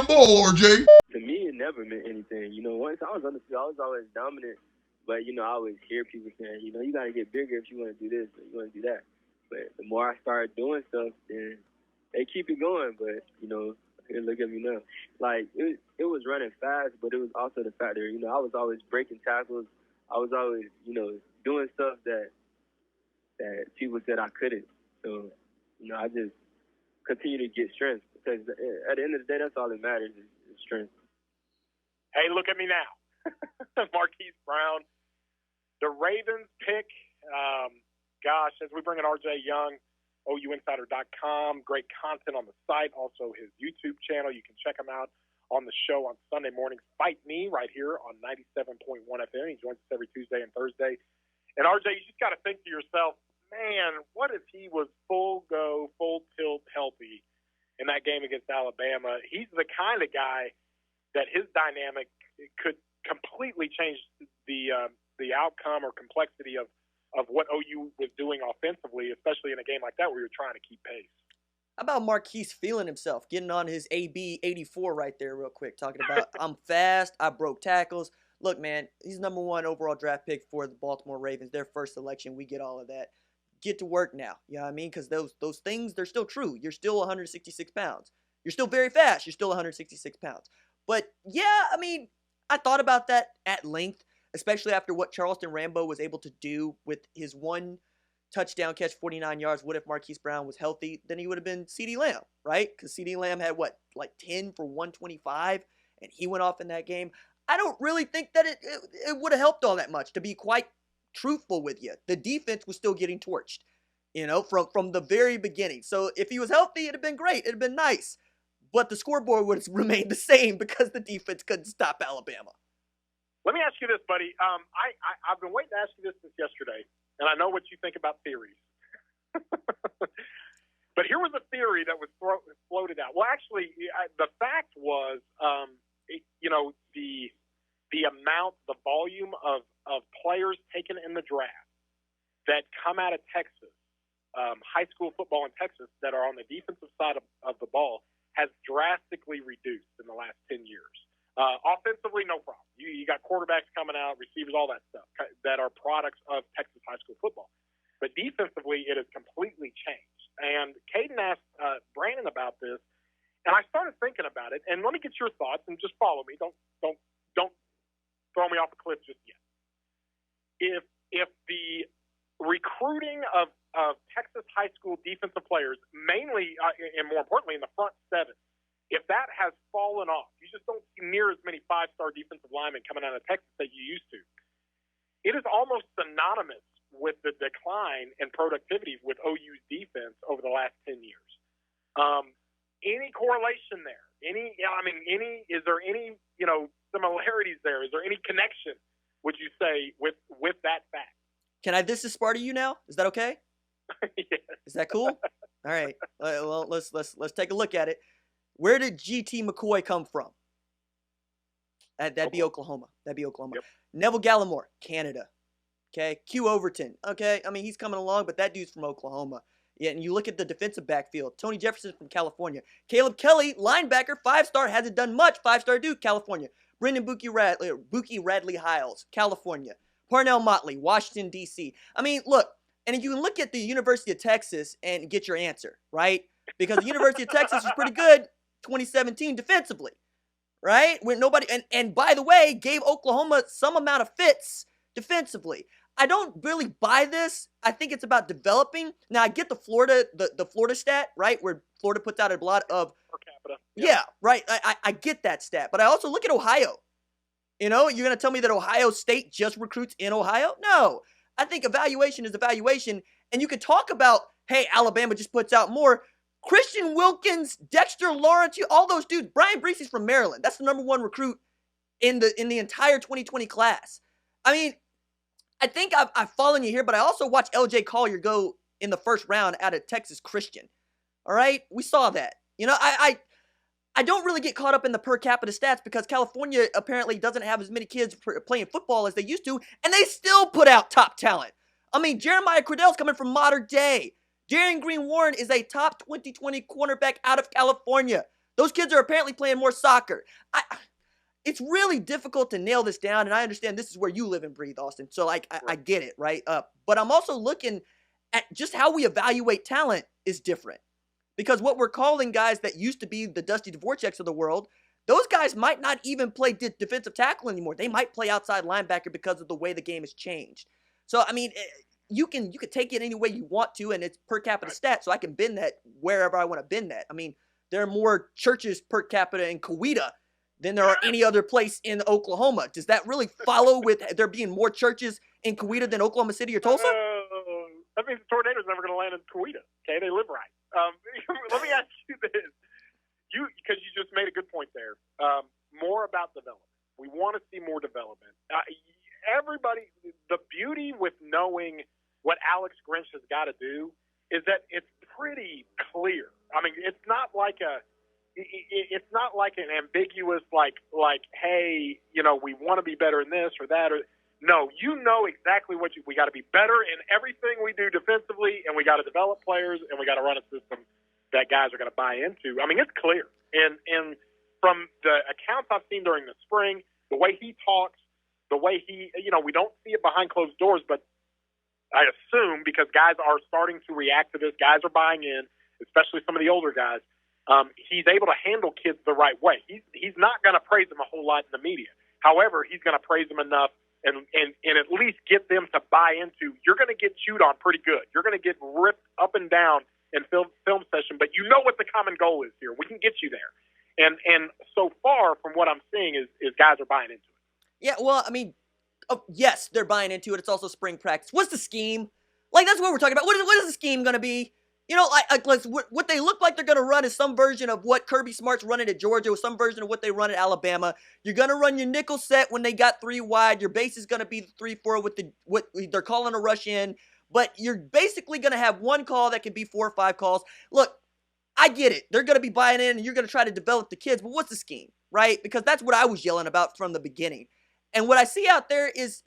damn ball, RJ. To me, it never meant anything. Once I was on the field, I was always dominant. But, I always hear people saying, you got to get bigger if you want to do this or you want to do that. But the more I started doing stuff, then they keep it going. But, here, look at me now. Like, it was running fast, but it was also the fact that, I was always breaking tackles. I was always, doing stuff that people said I couldn't. So, I just continue to get strength. Because at the end of the day, that's all that matters is strength. Hey, look at me now. Marquis Brown. The Ravens pick, as we bring in RJ Young, OUinsider.com, great content on the site, also his YouTube channel. You can check him out on the show on Sunday mornings, Fight Me, right here on 97.1 FM. He joins us every Tuesday and Thursday. And RJ, you just got to think to yourself, man, what if he was full go, full tilt healthy in that game against Alabama? He's the kind of guy that his dynamic could completely change the outcome or complexity of what OU was doing offensively, especially in a game like that where you're trying to keep pace. How about Marquis feeling himself, getting on his AB 84 right there real quick, talking about, I'm fast, I broke tackles. Look, man, he's number 1 overall draft pick for the Baltimore Ravens, their first selection. We get all of that. Get to work now, you know what I mean? Because those things, they're still true. You're still 166 pounds. You're still very fast. You're still 166 pounds. But, yeah, I mean, I thought about that at length, especially after what Charleston Rambo was able to do with his 1 touchdown catch, 49 yards. What if Marquis Brown was healthy? Then he would have been CeeDee Lamb, right? Because CeeDee Lamb had, 10 for 125, and he went off in that game. I don't really think that it would have helped all that much, to be quite truthful with you. The defense was still getting torched, from the very beginning. So if he was healthy, it'd have been great. It'd have been nice. But the scoreboard would have remained the same because the defense couldn't stop Alabama. Let me ask you this, buddy. I've been waiting to ask you this since yesterday, and I know what you think about theories. But here was a theory that was floated out. Well, actually, the fact was, the amount, the volume of players taken in the draft that come out of Texas, high school football in Texas, that are on the defensive side of the ball has drastically reduced in the last 10 years. Offensively, no problem. You got quarterbacks coming out, receivers, all that stuff that are products of Texas high school football. But defensively, it has completely changed. And Caden asked Brandon about this, and I started thinking about it. And let me get your thoughts, and just follow me. Don't throw me off a cliff just yet. If the recruiting of Texas high school defensive players, mainly and more importantly in the front 7, if that has fallen off, you just don't see near as many 5-star defensive linemen coming out of Texas that you used to. It is almost synonymous with the decline in productivity with OU's defense over the last 10 years. Any correlation there? Is there any, similarities there? Is there any connection, would you say, with that fact? Can I this Sparta you now? Is that okay? Yes. Is that cool? All right. Well, let's take a look at it. Where did G.T. McCoy come from? That'd be Oklahoma. Yep. Neville Gallimore, Canada. Okay. Q Overton. Okay. I mean, he's coming along, but that dude's from Oklahoma. Yeah, and you look at the defensive backfield. Tony Jefferson from California. Caleb Kelly, linebacker, 5-star, hasn't done much. 5-star Duke, California. Brendan Buki Radley Hiles, California. Parnell Motley, Washington, D.C. I mean, look, and you can look at the University of Texas and get your answer, right? Because the University of Texas was pretty good 2017 defensively, right? When nobody, and by the way, gave Oklahoma some amount of fits defensively. I don't really buy this. I think it's about developing. Now, I get the Florida stat, right, where Florida puts out a lot of per capita. Yeah, right. I get that stat, but I also look at Ohio. You're going to tell me that Ohio State just recruits in Ohio? No. I think evaluation is evaluation, and you could talk about, hey, Alabama just puts out more. Christian Wilkins, Dexter Lawrence, all those dudes. Brian Breesy's from Maryland. That's the number 1 recruit in the entire 2020 class. I mean, I think I've followed you here, but I also watched LJ Collier go in the first round out of Texas Christian. All right? We saw that. I don't really get caught up in the per capita stats because California apparently doesn't have as many kids playing football as they used to, and they still put out top talent. I mean, Jeremiah Cordell's coming from modern day. Darian Green Warren is a top 2020 cornerback out of California. Those kids are apparently playing more soccer. It's really difficult to nail this down, and I understand this is where you live and breathe, Austin. So, like, I get it, right? But I'm also looking at just how we evaluate talent is different. Because what we're calling guys that used to be the Dusty Dvorak's of the world, those guys might not even play defensive tackle anymore. They might play outside linebacker because of the way the game has changed. So, I mean, you can take it any way you want to, and it's per capita stat, so I can bend that wherever I want to bend that. I mean, there are more churches per capita in Coweta than there are any other place in Oklahoma. Does that really follow with there being more churches in Coweta than Oklahoma City or Tulsa? That means the tornado's never going to land in Coweta. Okay, they live right. Let me ask you this. Because you just made a good point there. More about development. We want to see more development. Everybody, the beauty with knowing what Alex Grinch has got to do is that it's pretty clear. I mean, it's not like an ambiguous like, hey, we want to be better in this or that or no. You know exactly what we got to be better in everything we do defensively, and we got to develop players, and we got to run a system that guys are going to buy into. I mean, it's clear. And from the accounts I've seen during the spring, the way he talks, the way he, we don't see it behind closed doors, but I assume because guys are starting to react to this, guys are buying in, especially some of the older guys. He's able to handle kids the right way. He's not going to praise them a whole lot in the media. However, he's going to praise them enough and at least get them to buy into, you're going to get chewed on pretty good. You're going to get ripped up and down in film session, but you know what the common goal is here. We can get you there. And so far from what I'm seeing is guys are buying into it. Yeah, well, I mean, yes, they're buying into it. It's also spring practice. What's the scheme? Like, that's what we're talking about. What is the scheme going to be? What they look like they're going to run is some version of what Kirby Smart's running at Georgia or some version of what they run at Alabama. You're going to run your nickel set when they got three wide. Your base is going to be the 3-4 with what they're calling a rush in. But you're basically going to have one call that can be 4 or 5 calls. Look, I get it. They're going to be buying in and you're going to try to develop the kids. But what's the scheme, right? Because that's what I was yelling about from the beginning. And what I see out there is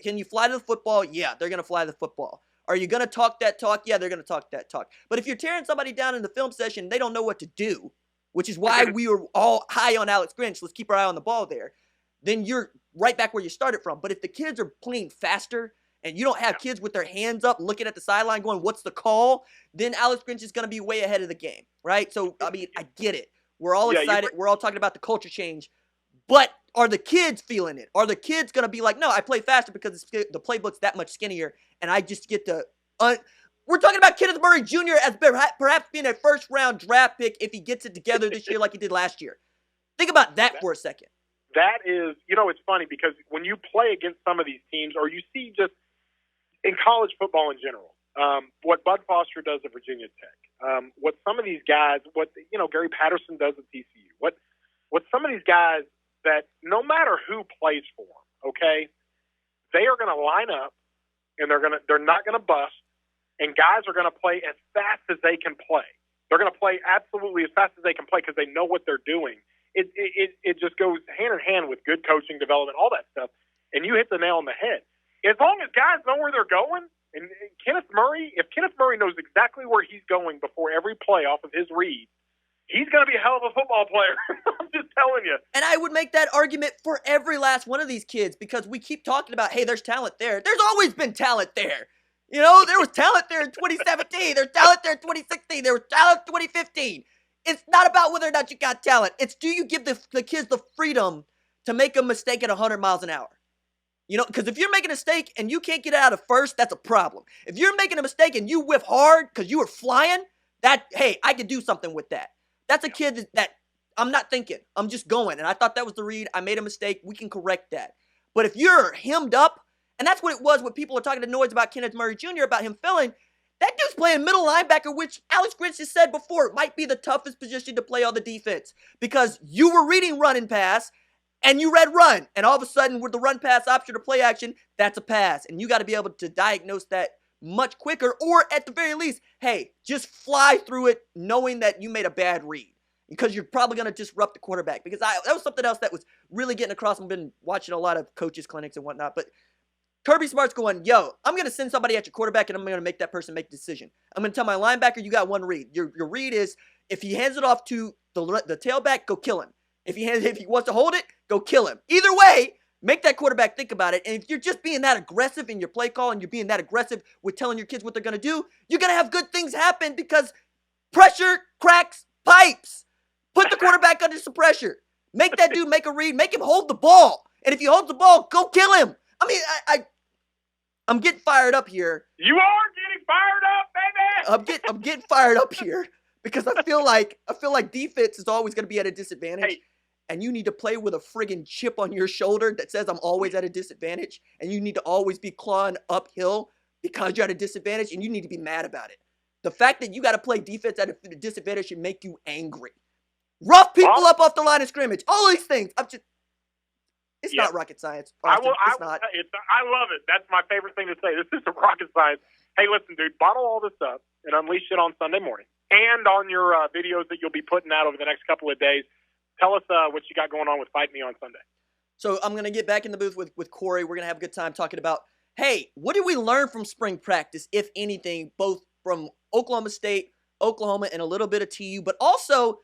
can you fly to the football? Yeah, they're going to fly the football. Are you going to talk that talk? Yeah, they're going to talk that talk. But if you're tearing somebody down in the film session, they don't know what to do, which is why we were all high on Alex Grinch. Let's keep our eye on the ball there. Then you're right back where you started from. But if the kids are playing faster and you don't have kids with their hands up looking at the sideline going, what's the call? Then Alex Grinch is going to be way ahead of the game, right? So, I mean, I get it. We're all excited. We're all talking about the culture change. But are the kids feeling it? Are the kids going to be like, no, I play faster because the playbook's that much skinnier, and I just get to we're talking about Kenneth Murray Jr. as perhaps being a first-round draft pick if he gets it together this year like he did last year. Think about that for a second. That is, it's funny because when you play against some of these teams, or you see just in college football in general, what Bud Foster does at Virginia Tech, what some of these guys, Gary Patterson does at TCU, what some of these guys that no matter who plays for them, okay, they are going to line up and they're not going to bust, and guys are going to play as fast as they can play. They're going to play absolutely as fast as they can play because they know what they're doing. It just goes hand in hand with good coaching, development, all that stuff, and you hit the nail on the head. As long as guys know where they're going, and if Kenneth Murray knows exactly where he's going before every play off of his read, he's going to be a hell of a football player. I'm just telling you. And I would make that argument for every last one of these kids because we keep talking about, hey, there's talent there. There's always been talent there. There was talent there in 2017. There's talent there in 2016. There was talent in 2015. It's not about whether or not you got talent. It's do you give the kids the freedom to make a mistake at 100 miles an hour? Because if you're making a mistake and you can't get out of first, that's a problem. If you're making a mistake and you whiff hard because you were flying, hey, I could do something with that. That's a kid that I'm not thinking. I'm just going. And I thought that was the read. I made a mistake. We can correct that. But if you're hemmed up, and that's what it was when people are talking to noise about Kenneth Murray Jr., about him filling, that dude's playing middle linebacker, which Alex Grinch has said before might be the toughest position to play on the defense. Because you were reading run and pass, and you read run. And all of a sudden, with the run pass option or play action, that's a pass. And you got to be able to diagnose that much quicker, or at the very least, hey, just fly through it knowing that you made a bad read because you're probably going to disrupt the quarterback. Because that was something else that was really getting across. I've been watching a lot of coaches' clinics and whatnot, but Kirby Smart's going, yo, I'm going to send somebody at your quarterback and I'm going to make that person make a decision. I'm going to tell my linebacker, you got one read. Your read is if he hands it off to the tailback, go kill him. If he wants to hold it, go kill him. Either way, make that quarterback think about it. And if you're just being that aggressive in your play call and you're being that aggressive with telling your kids what they're going to do, you're going to have good things happen because pressure cracks pipes. Put the quarterback under some pressure. Make that dude make a read. Make him hold the ball. And if he holds the ball, go kill him. I mean, I'm getting fired up here. You are getting fired up, baby. I'm getting fired up here because I feel like defense is always going to be at a disadvantage. Hey. And you need to play with a friggin' chip on your shoulder that says I'm always at a disadvantage. And you need to always be clawing uphill because you're at a disadvantage, and you need to be mad about it. The fact that you got to play defense at a disadvantage should make you angry. Rough people up off the line of scrimmage. All these things. It's not rocket science. Austin. It's not. I love it. That's my favorite thing to say. This isn't rocket science. Hey, listen, dude, bottle all this up and unleash it on Sunday morning and on your videos that you'll be putting out over the next couple of days. Tell us what you got going on with Fight Me on Sunday. So I'm going to get back in the booth with Corey. We're going to have a good time talking about, hey, what did we learn from spring practice, if anything, both from Oklahoma State, Oklahoma, and a little bit of TU, but also,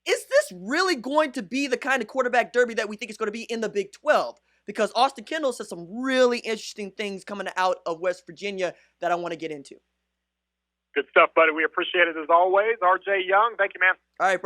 is this really going to be the kind of quarterback derby that we think it's going to be in the Big 12? Because Austin Kendall says some really interesting things coming out of West Virginia that I want to get into. Good stuff, buddy. We appreciate it as always. RJ Young, thank you, man. All right, bro.